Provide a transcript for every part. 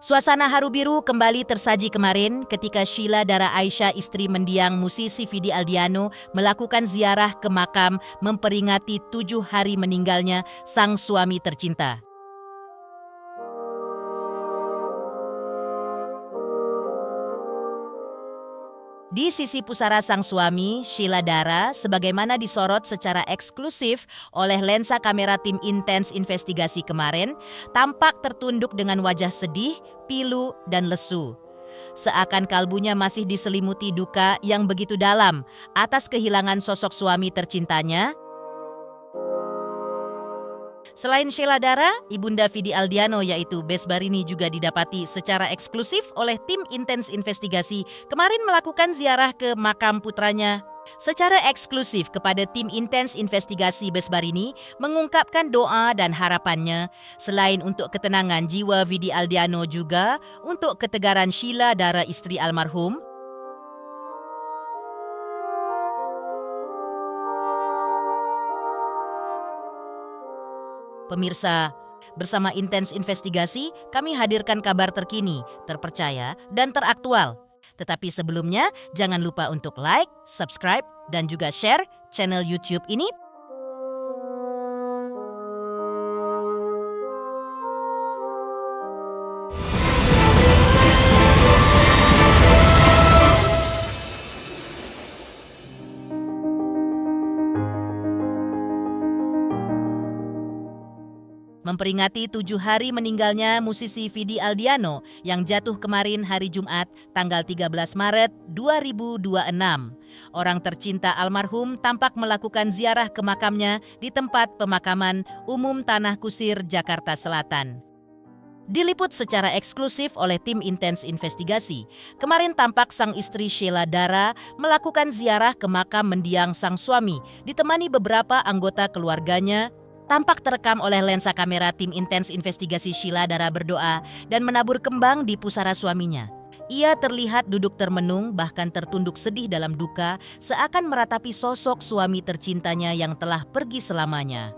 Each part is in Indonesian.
Suasana haru biru kembali tersaji kemarin ketika Sheila Dara Aisha, istri mendiang musisi Vidi Aldiano, melakukan ziarah ke makam memperingati 7 hari meninggalnya sang suami tercinta. Di sisi pusara sang suami, Sheila Dara, sebagaimana disorot secara eksklusif oleh lensa kamera tim Intens Investigasi kemarin, tampak tertunduk dengan wajah sedih, pilu, dan lesu. Seakan kalbunya masih diselimuti duka yang begitu dalam atas kehilangan sosok suami tercintanya. Selain Sheila Dara, ibunda Vidi Aldiano yaitu Bes Barini juga didapati secara eksklusif oleh tim Intens Investigasi kemarin melakukan ziarah ke makam putranya. Secara eksklusif kepada tim Intens Investigasi, Bes Barini mengungkapkan doa dan harapannya selain untuk ketenangan jiwa Vidi Aldiano juga untuk ketegaran Sheila Dara, istri almarhum. Pemirsa, bersama Intens Investigasi, kami hadirkan kabar terkini, terpercaya, dan teraktual. Tetapi sebelumnya, jangan lupa untuk like, subscribe, dan juga share channel YouTube ini. Memperingati 7 hari meninggalnya musisi Vidi Aldiano yang jatuh kemarin hari Jumat, tanggal 13 Maret 2026. Orang tercinta almarhum tampak melakukan ziarah ke makamnya di tempat pemakaman umum Tanah Kusir, Jakarta Selatan. Diliput secara eksklusif oleh tim Intens Investigasi, kemarin tampak sang istri Sheila Dara melakukan ziarah ke makam mendiang sang suami, ditemani beberapa anggota keluarganya. Tampak terekam oleh lensa kamera tim Intens Investigasi. Sheila Dara berdoa dan menabur kembang di pusara suaminya. Ia terlihat duduk termenung, bahkan tertunduk sedih dalam duka, seakan meratapi sosok suami tercintanya yang telah pergi selamanya.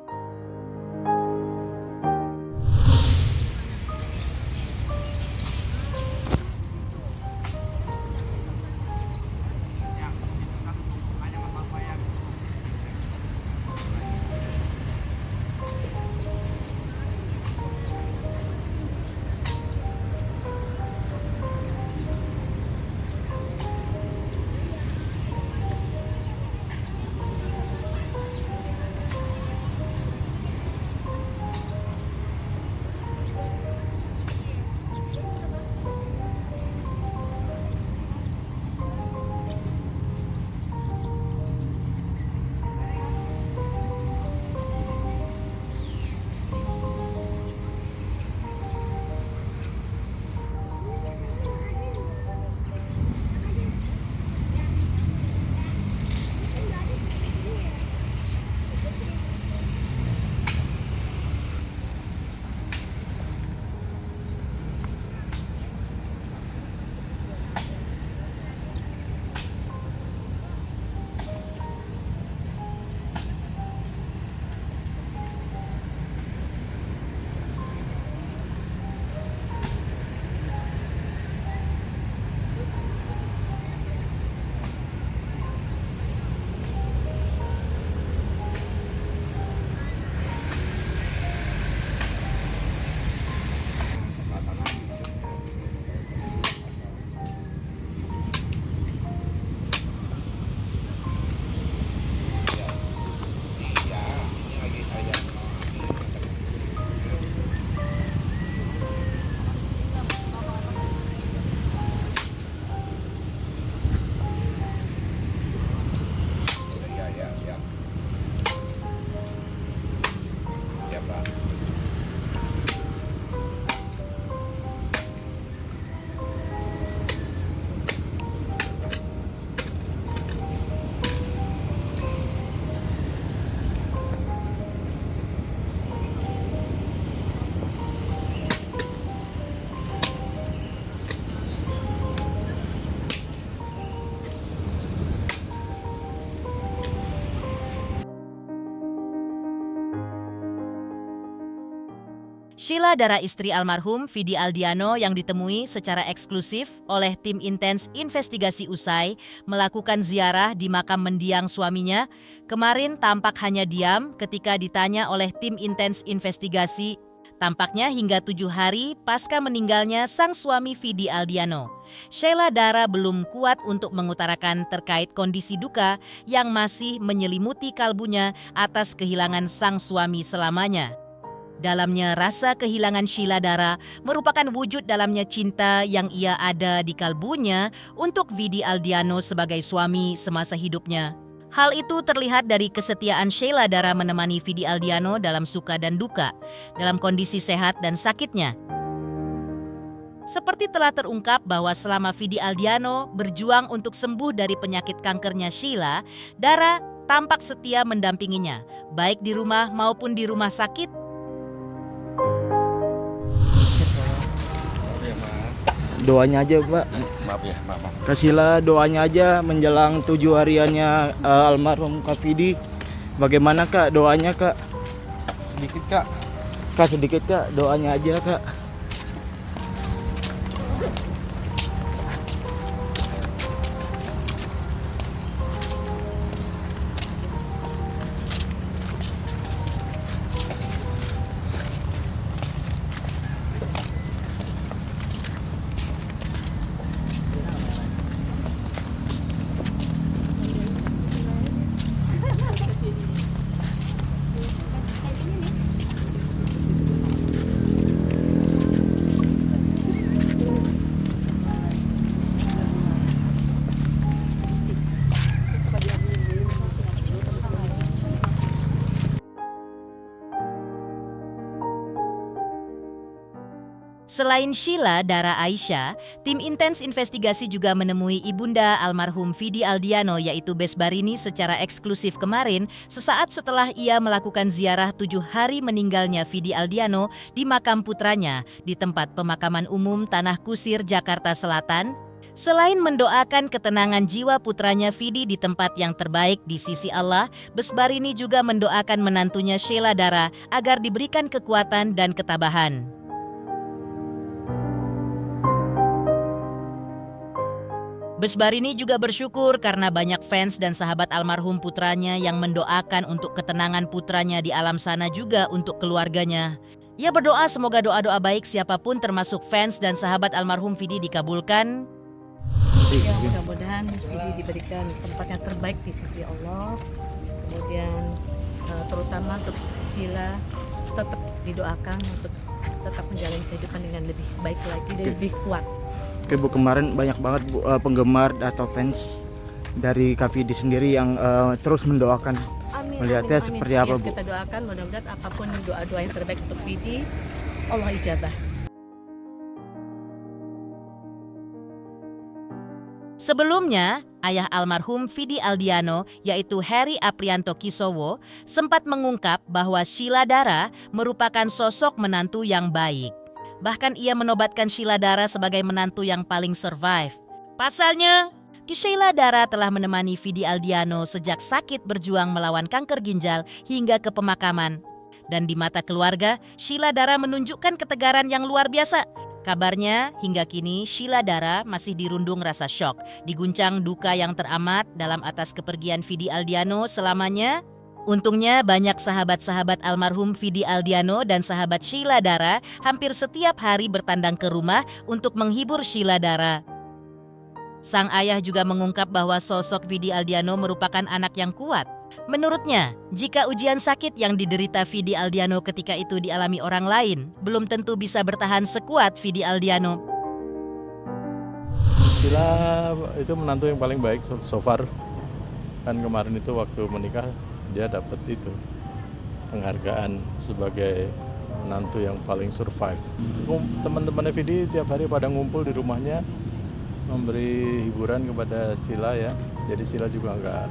Sheila Dara istri almarhum Vidi Aldiano yang ditemui secara eksklusif oleh tim intens investigasi usai melakukan ziarah di makam mendiang suaminya, kemarin tampak hanya diam ketika ditanya oleh tim intens investigasi. Tampaknya hingga 7 hari pasca meninggalnya sang suami Vidi Aldiano, Sheila Dara belum kuat untuk mengutarakan terkait kondisi duka yang masih menyelimuti kalbunya atas kehilangan sang suami selamanya. Dalamnya rasa kehilangan Sheila Dara merupakan wujud dalamnya cinta yang ia ada di kalbunya untuk Vidi Aldiano sebagai suami semasa hidupnya. Hal itu terlihat dari kesetiaan Sheila Dara menemani Vidi Aldiano dalam suka dan duka, dalam kondisi sehat dan sakitnya. Seperti telah terungkap bahwa selama Vidi Aldiano berjuang untuk sembuh dari penyakit kankernya Sheila, Dara tampak setia mendampinginya, baik di rumah maupun di rumah sakit. Doanya aja, Pak. Maaf ya, maaf. Kasihlah doanya aja menjelang 7 hariannya almarhum Kak Vidi. Bagaimana Kak doanya Kak? Sedikit Kak. Kak sedikit Kak, doanya aja Kak. Selain Sheila Dara Aisyah, tim intens investigasi juga menemui ibunda almarhum Vidi Aldiano yaitu Besbarini secara eksklusif kemarin sesaat setelah ia melakukan ziarah 7 hari meninggalnya Vidi Aldiano di makam putranya di tempat pemakaman umum Tanah Kusir, Jakarta Selatan. Selain mendoakan ketenangan jiwa putranya Vidi di tempat yang terbaik di sisi Allah, Besbarini juga mendoakan menantunya Sheila Dara agar diberikan kekuatan dan ketabahan. Besbarini juga bersyukur karena banyak fans dan sahabat almarhum putranya yang mendoakan untuk ketenangan putranya di alam sana juga untuk keluarganya. Ia berdoa semoga doa-doa baik siapapun termasuk fans dan sahabat almarhum Vidi dikabulkan. Ya, mudah-mudahan Vidi diberikan tempat yang terbaik di sisi Allah. Kemudian terutama untuk Sheila tetap didoakan untuk tetap menjalani kehidupan dengan lebih baik lagi dan lebih kuat. Oke Bu, kemarin banyak banget Bu, penggemar atau fans dari Kak Vidi sendiri yang terus mendoakan. Melihatnya seperti apa Bu? Kita doakan mudah-mudahan apapun doa-doa yang terbaik untuk Vidi, Allah ijabah. Sebelumnya, ayah almarhum Vidi Aldiano yaitu Heri Aprianto Kisowo sempat mengungkap bahwa Sheila Dara merupakan sosok menantu yang baik. Bahkan ia menobatkan Sheila Dara sebagai menantu yang paling survive. Pasalnya, Sheila Dara telah menemani Vidi Aldiano sejak sakit berjuang melawan kanker ginjal hingga ke pemakaman. Dan di mata keluarga, Sheila Dara menunjukkan ketegaran yang luar biasa. Kabarnya, hingga kini Sheila Dara masih dirundung rasa syok, diguncang duka yang teramat dalam atas kepergian Vidi Aldiano selamanya. Untungnya banyak sahabat-sahabat almarhum Vidi Aldiano dan sahabat Sheila Dara hampir setiap hari bertandang ke rumah untuk menghibur Sheila Dara. Sang ayah juga mengungkap bahwa sosok Vidi Aldiano merupakan anak yang kuat. Menurutnya, jika ujian sakit yang diderita Vidi Aldiano ketika itu dialami orang lain, belum tentu bisa bertahan sekuat Vidi Aldiano. Sheila itu menantu yang paling baik so far. Kan kemarin itu waktu menikah dia dapat itu penghargaan sebagai menantu yang paling survive. Teman-temannya Vidi tiap hari pada ngumpul di rumahnya memberi hiburan kepada Sheila ya. Jadi Sheila juga nggak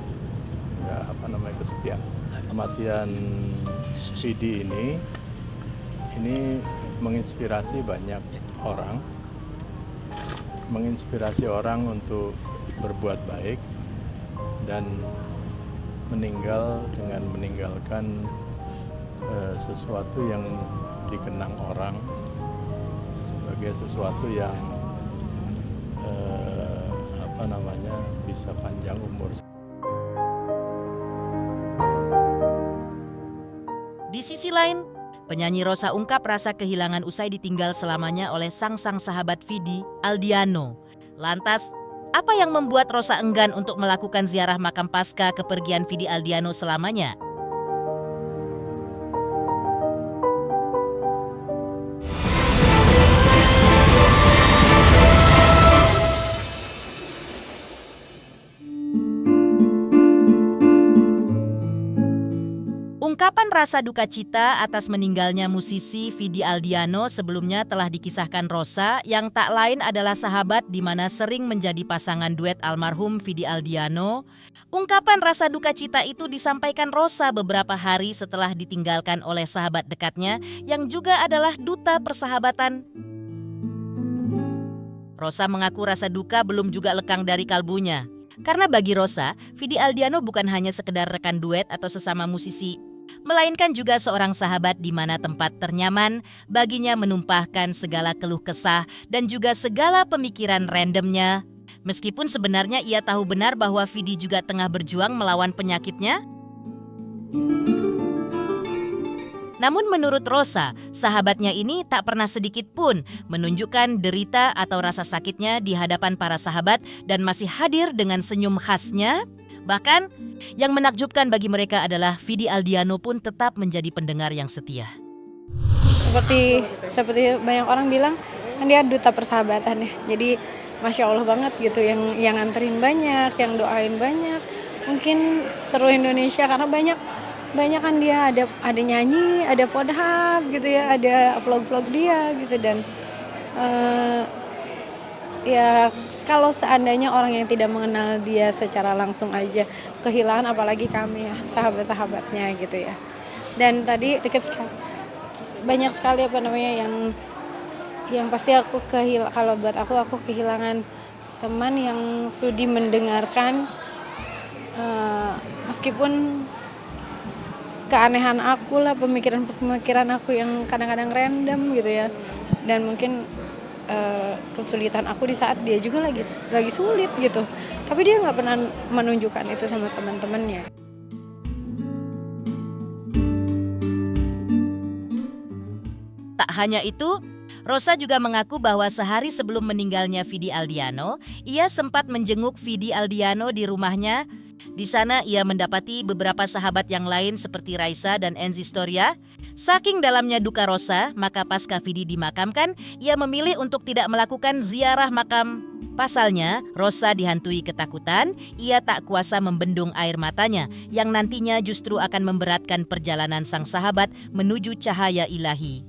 kesepian. Kematian Vidi ini menginspirasi banyak orang, menginspirasi orang untuk berbuat baik dan meninggal dengan meninggalkan sesuatu yang dikenang orang sebagai sesuatu yang bisa panjang umur. Di sisi lain, penyanyi Rosa ungkap rasa kehilangan usai ditinggal selamanya oleh sang sahabat Vidi Aldiano. Lantas, apa yang membuat Rosa enggan untuk melakukan ziarah makam pasca kepergian Vidi Aldiano selamanya? Ungkapan rasa duka cita atas meninggalnya musisi Vidi Aldiano sebelumnya telah dikisahkan Rosa yang tak lain adalah sahabat di mana sering menjadi pasangan duet almarhum Vidi Aldiano. Ungkapan rasa duka cita itu disampaikan Rosa beberapa hari setelah ditinggalkan oleh sahabat dekatnya yang juga adalah duta persahabatan. Rosa mengaku rasa duka belum juga lekang dari kalbunya. Karena bagi Rosa, Vidi Aldiano bukan hanya sekedar rekan duet atau sesama musisi, melainkan juga seorang sahabat di mana tempat ternyaman baginya menumpahkan segala keluh kesah dan juga segala pemikiran randomnya. Meskipun sebenarnya ia tahu benar bahwa Vidi juga tengah berjuang melawan penyakitnya. Namun menurut Rosa, sahabatnya ini tak pernah sedikit pun menunjukkan derita atau rasa sakitnya di hadapan para sahabat dan masih hadir dengan senyum khasnya. Bahkan, yang menakjubkan bagi mereka adalah Vidi Aldiano pun tetap menjadi pendengar yang setia. Seperti banyak orang bilang, kan dia duta persahabatan ya. Jadi Masya Allah banget gitu, yang nganterin banyak, yang doain banyak. Mungkin seluruh Indonesia karena banyak kan dia ada nyanyi, ada podhab gitu ya, ada vlog-vlog dia gitu dan ya kalau seandainya orang yang tidak mengenal dia secara langsung aja kehilangan, apalagi kami ya sahabat-sahabatnya gitu ya. Dan tadi dekat sekali, banyak sekali yang pasti aku kalau buat aku kehilangan teman yang sudi mendengarkan meskipun keanehan aku lah, pemikiran aku yang kadang-kadang random gitu ya, dan mungkin kesulitan aku di saat dia juga lagi sulit gitu, tapi dia nggak pernah menunjukkan itu sama teman-temannya. Tak hanya itu, Rosa juga mengaku bahwa sehari sebelum meninggalnya Vidi Aldiano, ia sempat menjenguk Vidi Aldiano di rumahnya. Di sana ia mendapati beberapa sahabat yang lain seperti Raisa dan Enzi Storia. Saking dalamnya duka Rosa, maka pasca Vidi dimakamkan, ia memilih untuk tidak melakukan ziarah makam. Pasalnya, Rosa dihantui ketakutan, ia tak kuasa membendung air matanya yang nantinya justru akan memberatkan perjalanan sang sahabat menuju cahaya ilahi.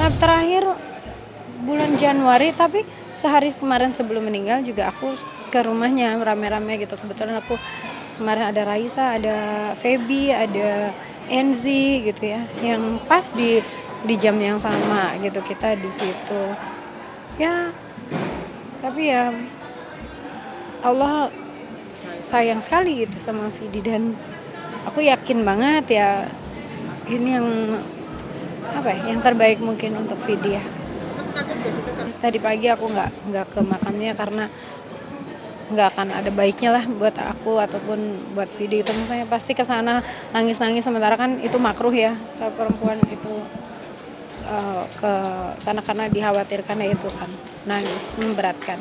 Nah, terakhir bulan Januari, tapi sehari kemarin sebelum meninggal juga aku ke rumahnya rame-rame gitu. Kebetulan aku kemarin ada Raisa, ada Feby, ada Enzi gitu ya, yang pas di jam yang sama gitu kita di situ. Ya, tapi ya Allah sayang sekali gitu sama Vidi dan aku yakin banget ya ini yang terbaik mungkin untuk Vidi ya. Tadi pagi aku nggak ke makamnya karena nggak akan ada baiknya lah buat aku ataupun buat Vidi itu, misalnya pasti ke sana nangis-nangis, sementara kan itu makruh ya kalau perempuan itu karena dikhawatirkan ya itu kan nangis memberatkan.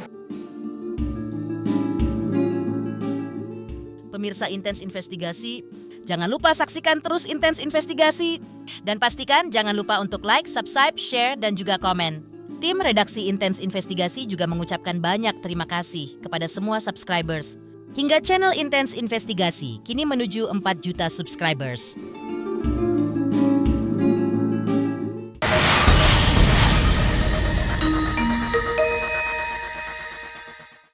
Pemirsa Intens Investigasi, jangan lupa saksikan terus Intens Investigasi dan pastikan jangan lupa untuk like, subscribe, share dan juga komen. Tim redaksi Intens Investigasi juga mengucapkan banyak terima kasih kepada semua subscribers. Hingga channel Intens Investigasi kini menuju 4 juta subscribers.